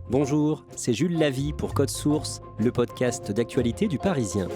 Bonjour, c'est Jules Lavie pour Code Source, le podcast d'actualité du Parisien.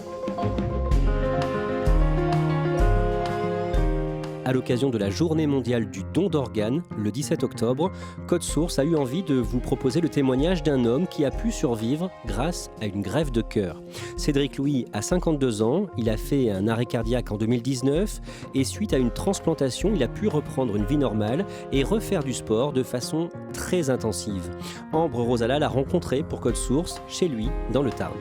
À l'occasion de la Journée mondiale du don d'organes, le 17 octobre, Code Source a eu envie de vous proposer le témoignage d'un homme qui a pu survivre grâce à une greffe de cœur. Cédric Louis a 52 ans, il a fait un arrêt cardiaque en 2019 et suite à une transplantation, il a pu reprendre une vie normale et refaire du sport de façon très intensive. Ambre Rosala l'a rencontré pour Code Source chez lui dans le Tarn.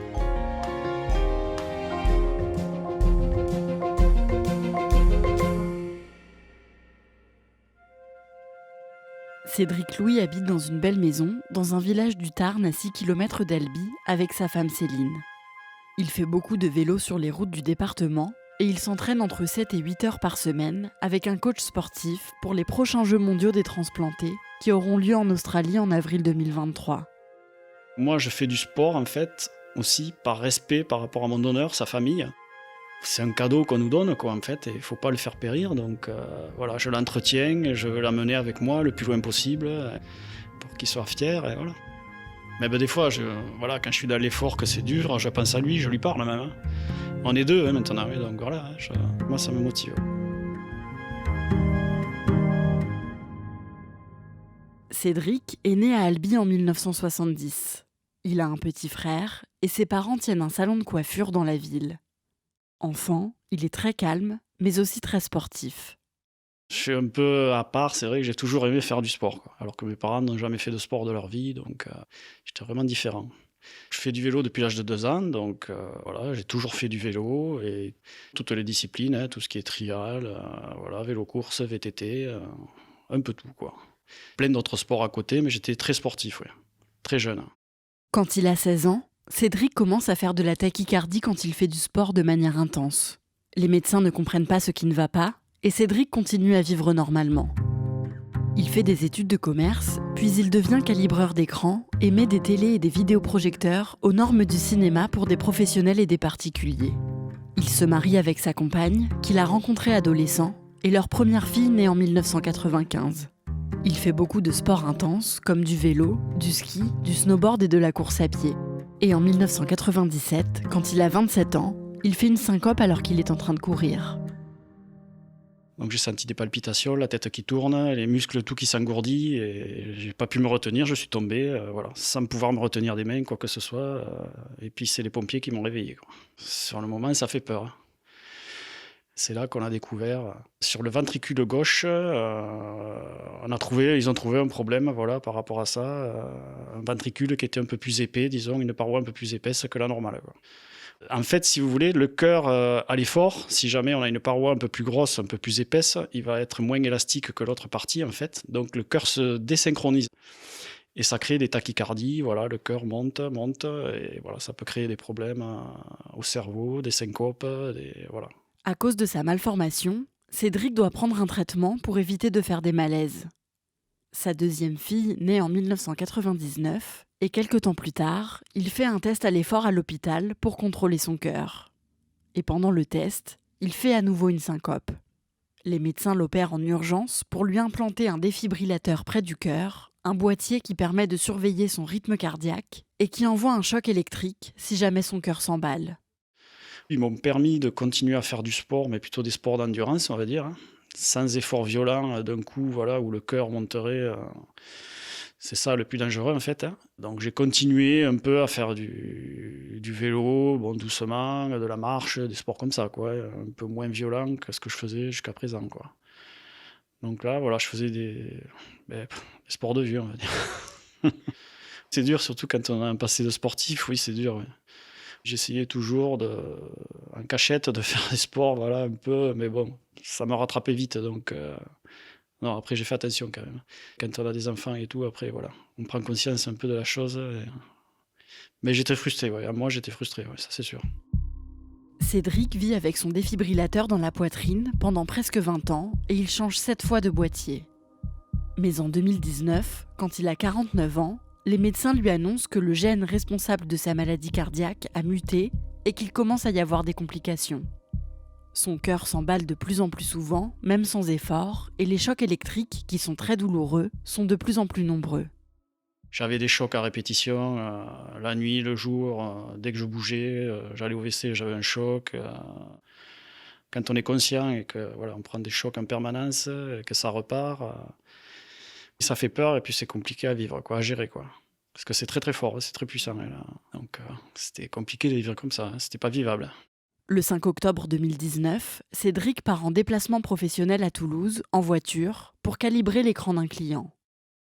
Cédric Louis habite dans une belle maison, dans un village du Tarn à 6 km d'Albi, avec sa femme Céline. Il fait beaucoup de vélo sur les routes du département et il s'entraîne entre 7 et 8 heures par semaine avec un coach sportif pour les prochains Jeux mondiaux des transplantés qui auront lieu en Australie en avril 2023. Moi, je fais du sport, en fait, aussi par respect par rapport à mon donneur, sa famille. C'est un cadeau qu'on nous donne, quoi, en fait, et il ne faut pas le faire périr. Donc, voilà, je l'entretiens, je veux l'amener avec moi le plus loin possible pour qu'il soit fier, et voilà. Mais des fois, voilà, quand je suis dans l'effort, que c'est dur, je pense à lui, je lui parle même. On est deux maintenant, donc voilà, moi, ça me motive. Cédric est né à Albi en 1970. Il a un petit frère et ses parents tiennent un salon de coiffure dans la ville. Enfant, il est très calme, mais aussi très sportif. Je suis un peu à part, c'est vrai que j'ai toujours aimé faire du sport, quoi. Alors que mes parents n'ont jamais fait de sport de leur vie, donc j'étais vraiment différent. Je fais du vélo depuis l'âge de 2 ans, donc voilà, j'ai toujours fait du vélo, et toutes les disciplines, tout ce qui est trial, voilà, vélo-course, VTT, un peu tout, quoi. Plein d'autres sports à côté, mais j'étais très sportif, ouais, très jeune. Quand il a 16 ans, Cédric commence à faire de la tachycardie quand il fait du sport de manière intense. Les médecins ne comprennent pas ce qui ne va pas et Cédric continue à vivre normalement. Il fait des études de commerce, puis il devient calibreur d'écran et met des télés et des vidéoprojecteurs aux normes du cinéma pour des professionnels et des particuliers. Il se marie avec sa compagne, qu'il a rencontrée adolescent, et leur première fille naît en 1995. Il fait beaucoup de sports intenses, comme du vélo, du ski, du snowboard et de la course à pied. Et en 1997, quand il a 27 ans, il fait une syncope alors qu'il est en train de courir. Donc j'ai senti des palpitations, la tête qui tourne, les muscles tout qui s'engourdit, et j'ai pas pu me retenir, je suis tombé, voilà, sans pouvoir me retenir des mains, quoi que ce soit. Et puis c'est les pompiers qui m'ont réveillé, quoi. Sur le moment, ça fait peur. C'est là qu'on a découvert, sur le ventricule gauche, ils ont trouvé un problème, voilà, par rapport à ça, un ventricule qui était un peu plus épais, disons, une paroi un peu plus épaisse que la normale, quoi. En fait, si vous voulez, le cœur à l'effort, si jamais on a une paroi un peu plus grosse, un peu plus épaisse, il va être moins élastique que l'autre partie, en fait. Donc le cœur se désynchronise. Et ça crée des tachycardies, voilà, le cœur monte, et voilà, ça peut créer des problèmes au cerveau, des syncopes, voilà. À cause de sa malformation, Cédric doit prendre un traitement pour éviter de faire des malaises. Sa deuxième fille naît en 1999 et quelques temps plus tard, il fait un test à l'effort à l'hôpital pour contrôler son cœur. Et pendant le test, il fait à nouveau une syncope. Les médecins l'opèrent en urgence pour lui implanter un défibrillateur près du cœur, un boîtier qui permet de surveiller son rythme cardiaque et qui envoie un choc électrique si jamais son cœur s'emballe. Ils m'ont permis de continuer à faire du sport, mais plutôt des sports d'endurance, on va dire, sans effort violent d'un coup, voilà, où le cœur monterait. C'est ça le plus dangereux, en fait. Donc j'ai continué un peu à faire du vélo, bon, doucement, de la marche, des sports comme ça, quoi, un peu moins violent que ce que je faisais jusqu'à présent, quoi. Donc là, voilà, je faisais des sports de vieux, on va dire. C'est dur, surtout quand on a un passé de sportif, oui, c'est dur, oui. J'essayais toujours, en cachette, de faire des sports, voilà, un peu, mais bon, ça me rattrapait vite, donc... Non, après, j'ai fait attention quand même. Quand on a des enfants et tout, après, voilà, on prend conscience un peu de la chose. Mais j'étais frustré, ouais. Moi, j'étais frustré, ouais, ça c'est sûr. Cédric vit avec son défibrillateur dans la poitrine pendant presque 20 ans et il change 7 fois de boîtier. Mais en 2019, quand il a 49 ans, les médecins lui annoncent que le gène responsable de sa maladie cardiaque a muté et qu'il commence à y avoir des complications. Son cœur s'emballe de plus en plus souvent, même sans effort, et les chocs électriques, qui sont très douloureux, sont de plus en plus nombreux. J'avais des chocs à répétition, la nuit, le jour, dès que je bougeais, j'allais au WC, j'avais un choc. Quand on est conscient et que voilà, on prend des chocs en permanence, et que ça repart, ça fait peur et puis c'est compliqué à vivre, quoi, à gérer, quoi. Parce que c'est très très fort, c'est très puissant. Là. Donc c'était compliqué de vivre comme ça, c'était pas vivable. Le 5 octobre 2019, Cédric part en déplacement professionnel à Toulouse, en voiture, pour calibrer l'écran d'un client.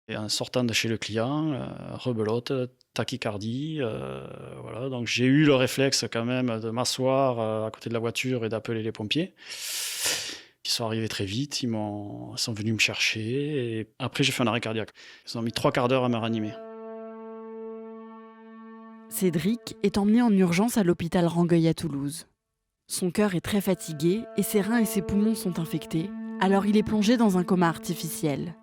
Et en sortant de chez le client, rebelote, tachycardie, voilà. Donc j'ai eu le réflexe quand même de m'asseoir à côté de la voiture et d'appeler les pompiers. Ils sont arrivés très vite, ils sont venus me chercher et après j'ai fait un arrêt cardiaque. Ils ont mis 3 quarts d'heure à me ranimer. Cédric est emmené en urgence à l'hôpital Rangueil à Toulouse. Son cœur est très fatigué et ses reins et ses poumons sont infectés, alors il est plongé dans un coma artificiel.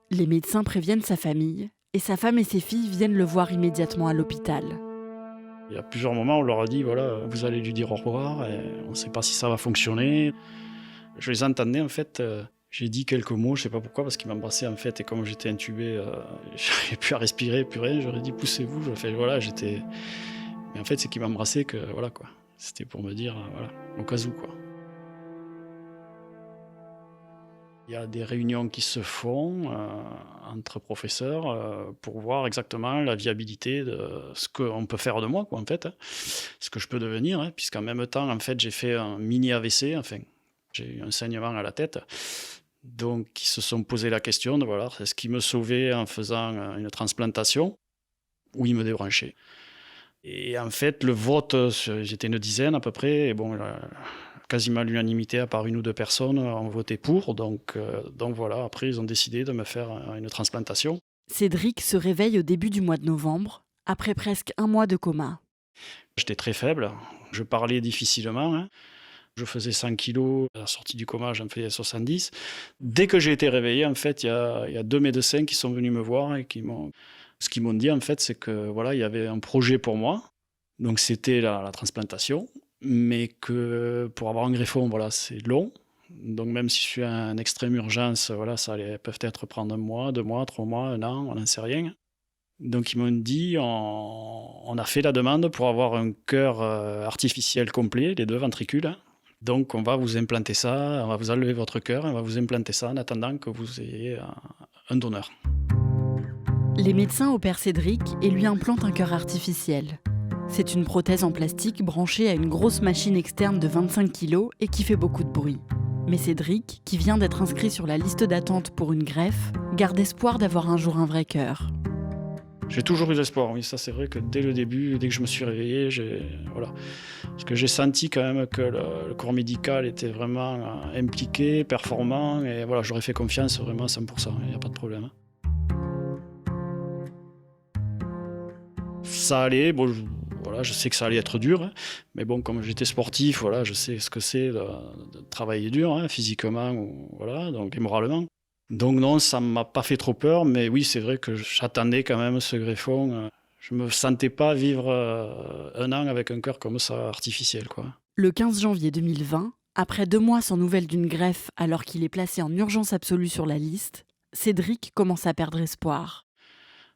Les médecins préviennent sa famille et sa femme et ses filles viennent le voir immédiatement à l'hôpital. Il y a plusieurs moments où on leur a dit voilà, vous allez lui dire au revoir et on ne sait pas si ça va fonctionner. Je les entendais en fait, j'ai dit quelques mots, je ne sais pas pourquoi, parce qu'ils m'embrassaient en fait et comme j'étais intubé, j'arrivais plus à respirer, plus rien. J'aurais dit poussez-vous, voilà, j'étais. Mais en fait c'est qu'ils m'embrassaient que voilà quoi. C'était pour me dire voilà, au cas où quoi. Il y a des réunions qui se font entre professeurs pour voir exactement la viabilité de ce qu'on peut faire de moi, quoi, en fait, hein, ce que je peux devenir, hein, puisqu'en même temps, en fait, j'ai fait un mini AVC, enfin, j'ai eu un saignement à la tête. Donc, ils se sont posé la question de voilà, est-ce qu'ils me sauvaient en faisant une transplantation ou ils me débranchaient. Et en fait, le vote, j'étais une dizaine à peu près, et bon, quasiment l'unanimité, à part 1 ou 2 personnes, ont voté pour. Donc voilà, après, ils ont décidé de me faire une transplantation. Cédric se réveille au début du mois de novembre, après presque 1 mois de coma. J'étais très faible, je parlais difficilement. Hein. Je faisais 100 kilos, à la sortie du coma, j'en faisais 70. Dès que j'ai été réveillé, en fait, il y a 2 médecins qui sont venus me voir et ce qu'ils m'ont dit, en fait, c'est que voilà, il y avait un projet pour moi. Donc c'était la transplantation, mais que pour avoir un greffon, voilà, c'est long. Donc même si je suis en extrême urgence, voilà, ça allait peut-être prendre 1 mois, 2 mois, 3 mois, 1 an, on n'en sait rien. Donc ils m'ont dit, on a fait la demande pour avoir un cœur artificiel complet, les 2 ventricules. Donc on va vous implanter ça, on va vous enlever votre cœur, on va vous implanter ça en attendant que vous ayez un donneur. Les médecins opèrent Cédric et lui implantent un cœur artificiel. C'est une prothèse en plastique branchée à une grosse machine externe de 25 kg et qui fait beaucoup de bruit. Mais Cédric, qui vient d'être inscrit sur la liste d'attente pour une greffe, garde espoir d'avoir un jour un vrai cœur. J'ai toujours eu l'espoir, oui, ça c'est vrai que dès le début, dès que je me suis réveillé, voilà. Parce que j'ai senti quand même que le corps médical était vraiment impliqué, performant, et voilà, j'aurais fait confiance vraiment à 100%, il n'y a pas de problème. Ça allait, bon, voilà, je sais que ça allait être dur, hein, mais bon, comme j'étais sportif, voilà, je sais ce que c'est de travailler dur, hein, physiquement, voilà, donc, et moralement. Donc non, ça ne m'a pas fait trop peur, mais oui, c'est vrai que j'attendais quand même ce greffon. Je ne me sentais pas vivre 1 an avec un cœur comme ça, artificiel, quoi. Le 15 janvier 2020, après 2 mois sans nouvelles d'une greffe alors qu'il est placé en urgence absolue sur la liste, Cédric commence à perdre espoir.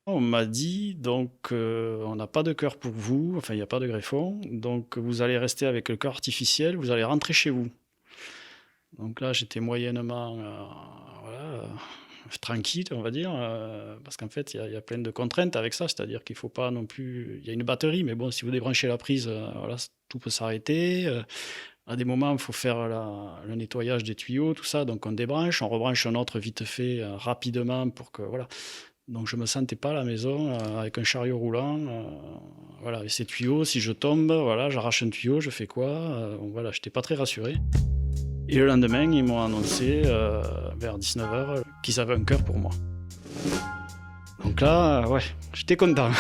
On m'a dit, donc, on n'a pas de cœur pour vous, enfin, il n'y a pas de greffon, donc vous allez rester avec le cœur artificiel, vous allez rentrer chez vous. Donc là, j'étais moyennement tranquille, on va dire, parce qu'en fait, il y a plein de contraintes avec ça, c'est-à-dire qu'il ne faut pas non plus... Il y a une batterie, mais bon, si vous débranchez la prise, voilà, tout peut s'arrêter. À des moments, il faut faire le nettoyage des tuyaux, tout ça, donc on débranche, on rebranche un autre vite fait, rapidement, pour que... Voilà. Donc je ne me sentais pas à la maison avec un chariot roulant. Voilà, et ces tuyaux, si je tombe, voilà, j'arrache un tuyau, je fais quoi voilà, je n'étais pas très rassuré. Et le lendemain, ils m'ont annoncé vers 19h qu'ils avaient un cœur pour moi. Donc là, ouais, j'étais content.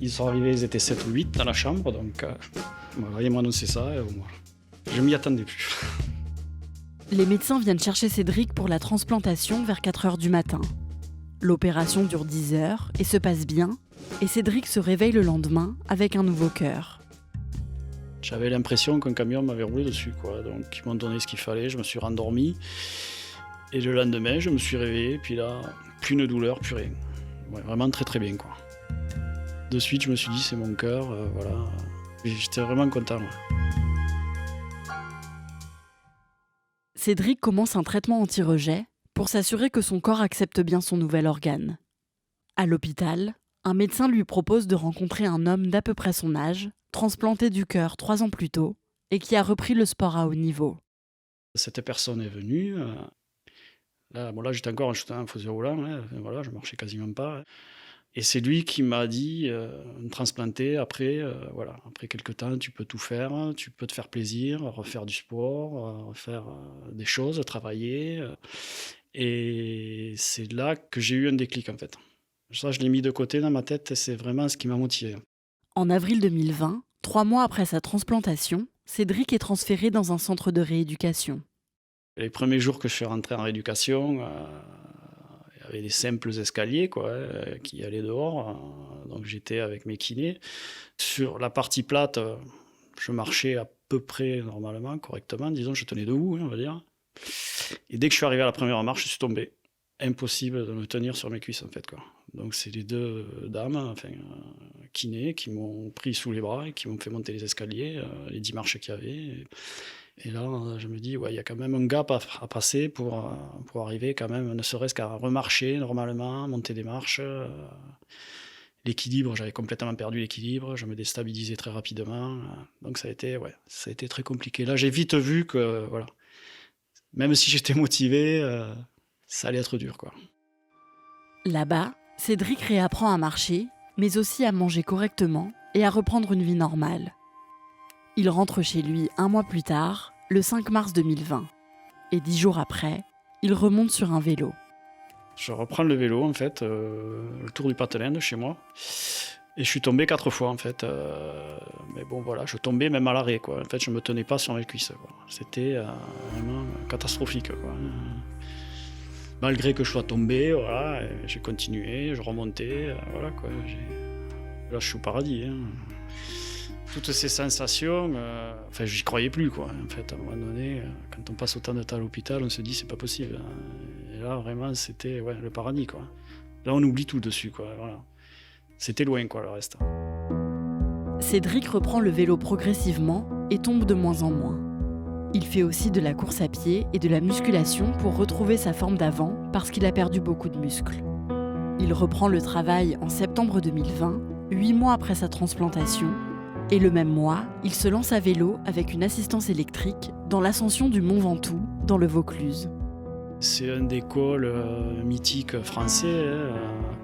Ils sont arrivés, ils étaient 7 ou 8 dans la chambre, donc voilà, ils m'ont annoncé ça et moi, je m'y attendais plus. Les médecins viennent chercher Cédric pour la transplantation vers 4h du matin. L'opération dure 10 heures et se passe bien, et Cédric se réveille le lendemain avec un nouveau cœur. J'avais l'impression qu'un camion m'avait roulé dessus, quoi. Donc ils m'ont donné ce qu'il fallait, je me suis rendormi. Et le lendemain, je me suis réveillé, puis là, plus de douleur, plus rien. Ouais, vraiment très très bien, quoi. De suite, je me suis dit, c'est mon cœur, voilà. Et j'étais vraiment content. Ouais. Cédric commence un traitement anti-rejet pour s'assurer que son corps accepte bien son nouvel organe. À l'hôpital, un médecin lui propose de rencontrer un homme d'à peu près son âge, transplanté du cœur 3 ans plus tôt, et qui a repris le sport à haut niveau. Cette personne est venue. Là, j'étais encore en fauteuil roulant, hein, voilà, je marchais quasiment pas. Et c'est lui qui m'a dit, me transplanter après, voilà, après quelque temps, tu peux tout faire, tu peux te faire plaisir, refaire du sport, refaire des choses, travailler. Et c'est là que j'ai eu un déclic, en fait. Ça, je l'ai mis de côté dans ma tête et c'est vraiment ce qui m'a motivé. En avril 2020, 3 mois après sa transplantation, Cédric est transféré dans un centre de rééducation. Les premiers jours que je suis rentré en rééducation, il y avait des simples escaliers quoi, qui allaient dehors. Donc j'étais avec mes kinés. Sur la partie plate, je marchais à peu près normalement, correctement. Disons, je tenais debout, on va dire. Et dès que je suis arrivé à la première marche, je suis tombé. Impossible de me tenir sur mes cuisses, en fait, quoi. Donc c'est les deux dames, enfin, kinés, qui m'ont pris sous les bras et qui m'ont fait monter les escaliers, les 10 marches qu'il y avait. Et là, je me dis, ouais, il y a quand même un gap à passer pour arriver quand même, ne serait-ce qu'à remarcher normalement, monter des marches. L'équilibre, j'avais complètement perdu l'équilibre, je me déstabilisais très rapidement. Donc ça a été très compliqué. Là, j'ai vite vu que, voilà, même si j'étais motivé, ça allait être dur, quoi. Là-bas, Cédric réapprend à marcher, mais aussi à manger correctement et à reprendre une vie normale. Il rentre chez lui 1 mois plus tard, le 5 mars 2020. Et 10 jours après, il remonte sur un vélo. Je reprends le vélo, en fait, le tour du Patelin de chez moi. Et je suis tombé 4 fois, en fait. Mais bon, voilà, je tombais même à l'arrêt, quoi. En fait, je me tenais pas sur mes cuisses, quoi. C'était vraiment catastrophique, quoi. Malgré que je sois tombé, voilà, j'ai continué, je remontais, voilà, quoi. Là, je suis au paradis, hein. Toutes ces sensations, enfin, j'y croyais plus, quoi. En fait, à un moment donné, quand on passe autant de temps à l'hôpital, on se dit c'est pas possible. Et là, vraiment, c'était le paradis, quoi. Là, on oublie tout dessus, quoi. Voilà. C'était loin, quoi, le reste. Cédric reprend le vélo progressivement et tombe de moins en moins. Il fait aussi de la course à pied et de la musculation pour retrouver sa forme d'avant parce qu'il a perdu beaucoup de muscles. Il reprend le travail en septembre 2020, 8 mois après sa transplantation. Et le même mois, il se lance à vélo avec une assistance électrique dans l'ascension du Mont Ventoux, dans le Vaucluse. C'est un des cols mythiques français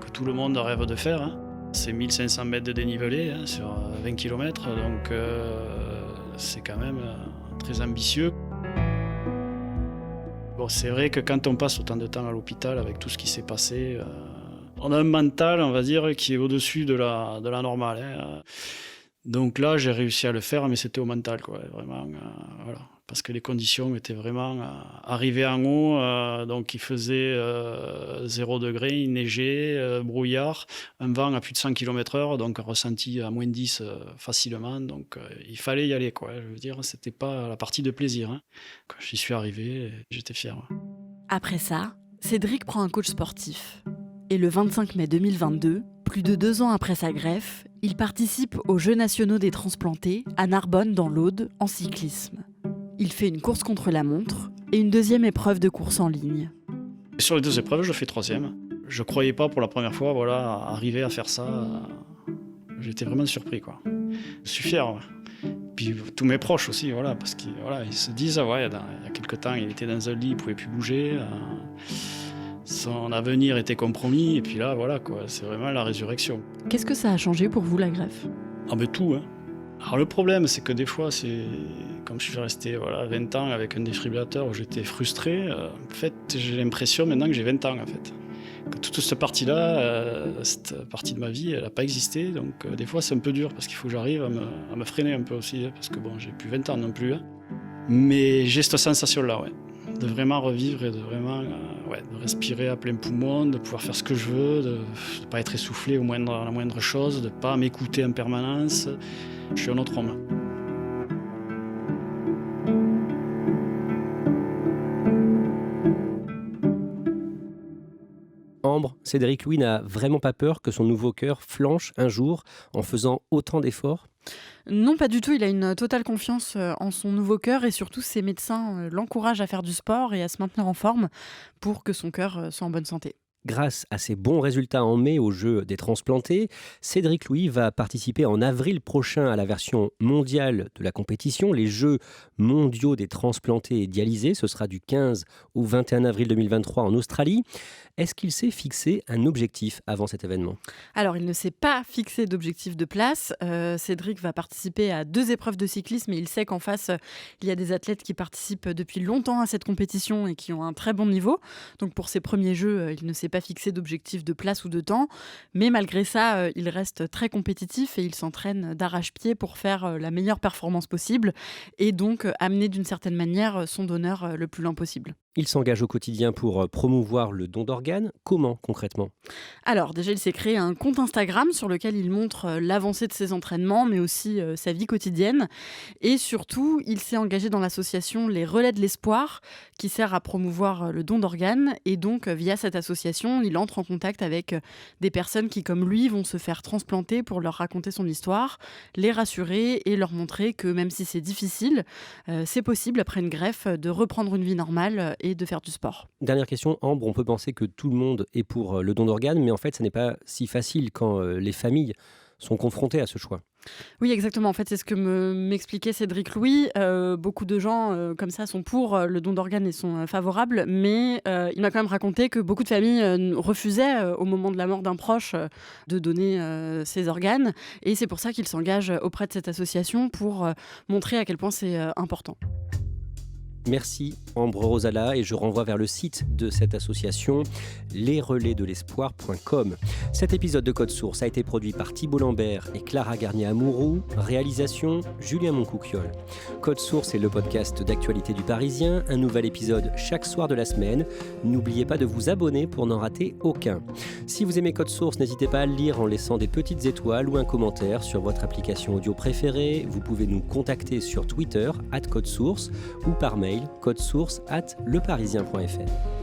que tout le monde rêve de faire. Hein. C'est 1500 mètres de dénivelé sur 20 km, donc c'est quand même très ambitieux. Bon, c'est vrai que quand on passe autant de temps à l'hôpital avec tout ce qui s'est passé, on a un mental, on va dire, qui est au-dessus de la normale. Hein. Donc là, j'ai réussi à le faire, mais c'était au mental, quoi, vraiment, voilà. Parce que les conditions étaient vraiment arrivées en haut, donc il faisait 0 degré, il neigeait, brouillard, un vent à plus de 100 km/h, donc ressenti à moins 10 facilement, donc il fallait y aller, quoi. Je veux dire, c'était pas la partie de plaisir. Hein. Quand j'y suis arrivé, j'étais fier. Ouais. Après ça, Cédric prend un coach sportif. Et le 25 mai 2022, plus de 2 ans après sa greffe, il participe aux Jeux nationaux des transplantés à Narbonne dans l'Aude en cyclisme. Il fait une course contre la montre et une deuxième épreuve de course en ligne. Sur les 2 épreuves, je fais 3e. Je croyais pas pour la première fois, voilà, arriver à faire ça. J'étais vraiment surpris, quoi. Je suis fier. Ouais. Puis tous mes proches aussi, voilà, parce qu'ils ils se disent, ouais, il y a quelques temps, il était dans un lit, il pouvait plus bouger. Son avenir était compromis, et puis là, voilà, quoi, c'est vraiment la résurrection. Qu'est-ce que ça a changé pour vous, la greffe ? Ah ben tout, hein. Alors le problème, c'est que des fois, c'est comme je suis resté 20 ans avec un défibrillateur où j'étais frustré, en fait, j'ai l'impression maintenant que j'ai 20 ans, en fait. Que toute cette partie-là, cette partie de ma vie, elle n'a pas existé, donc des fois, c'est un peu dur, parce qu'il faut que j'arrive à me freiner un peu aussi, hein, parce que bon, j'ai plus 20 ans non plus. Hein. Mais j'ai cette sensation-là, ouais. De vraiment revivre et de vraiment de respirer à plein poumon, de pouvoir faire ce que je veux, de ne pas être essoufflé à la moindre chose, de ne pas m'écouter en permanence. Je suis un autre homme. Ambre, Cédric Louis n'a vraiment pas peur que son nouveau cœur flanche un jour en faisant autant d'efforts ? Non, pas du tout. Il a une totale confiance en son nouveau cœur et surtout ses médecins l'encouragent à faire du sport et à se maintenir en forme pour que son cœur soit en bonne santé. Grâce à ses bons résultats en mai aux Jeux des transplantés, Cédric Louis va participer en avril prochain à la version mondiale de la compétition, les Jeux mondiaux des transplantés et dialysés. Ce sera du 15 au 21 avril 2023 en Australie. Est-ce qu'il s'est fixé un objectif avant cet événement ? Alors, il ne s'est pas fixé d'objectif de place. Cédric va participer à 2 épreuves de cyclisme et il sait qu'en face, il y a des athlètes qui participent depuis longtemps à cette compétition et qui ont un très bon niveau. Donc, pour ses premiers Jeux, il ne s'est pas fixé d'objectif de place ou de temps. Mais malgré ça, il reste très compétitif et il s'entraîne d'arrache-pied pour faire la meilleure performance possible et donc amener d'une certaine manière son donneur le plus loin possible. Il s'engage au quotidien pour promouvoir le don d'organes. Comment concrètement ? Alors déjà, il s'est créé un compte Instagram sur lequel il montre l'avancée de ses entraînements, mais aussi sa vie quotidienne. Et surtout, il s'est engagé dans l'association Les Relais de l'Espoir, qui sert à promouvoir le don d'organes. Et donc, via cette association, il entre en contact avec des personnes qui, comme lui, vont se faire transplanter pour leur raconter son histoire, les rassurer et leur montrer que même si c'est difficile, c'est possible, après une greffe, de reprendre une vie normale et de faire du sport. Dernière question, Ambre, on peut penser que tout le monde est pour le don d'organes, mais en fait, ce n'est pas si facile quand les familles sont confrontées à ce choix. Oui, exactement. En fait, c'est ce que m'expliquait Cédric Louis. Beaucoup de gens comme ça sont pour le don d'organes et sont favorables, mais il m'a quand même raconté que beaucoup de familles refusaient au moment de la mort d'un proche de donner ses organes. Et c'est pour ça qu'il s'engage auprès de cette association pour montrer à quel point c'est important. Merci Ambre Rosala et je renvoie vers le site de cette association, lesrelaisdelespoir.com. Cet épisode de Code Source a été produit par Thibault Lambert et Clara Garnier-Amouroux. Réalisation Julien Moncouquiol. Code Source est le podcast d'actualité du Parisien, un nouvel épisode chaque soir de la semaine. N'oubliez pas de vous abonner pour n'en rater aucun. Si vous aimez Code Source, n'hésitez pas à le lire en laissant des petites étoiles ou un commentaire sur votre application audio préférée. Vous pouvez nous contacter sur Twitter @codesource ou par mail codesource@leparisien.fr.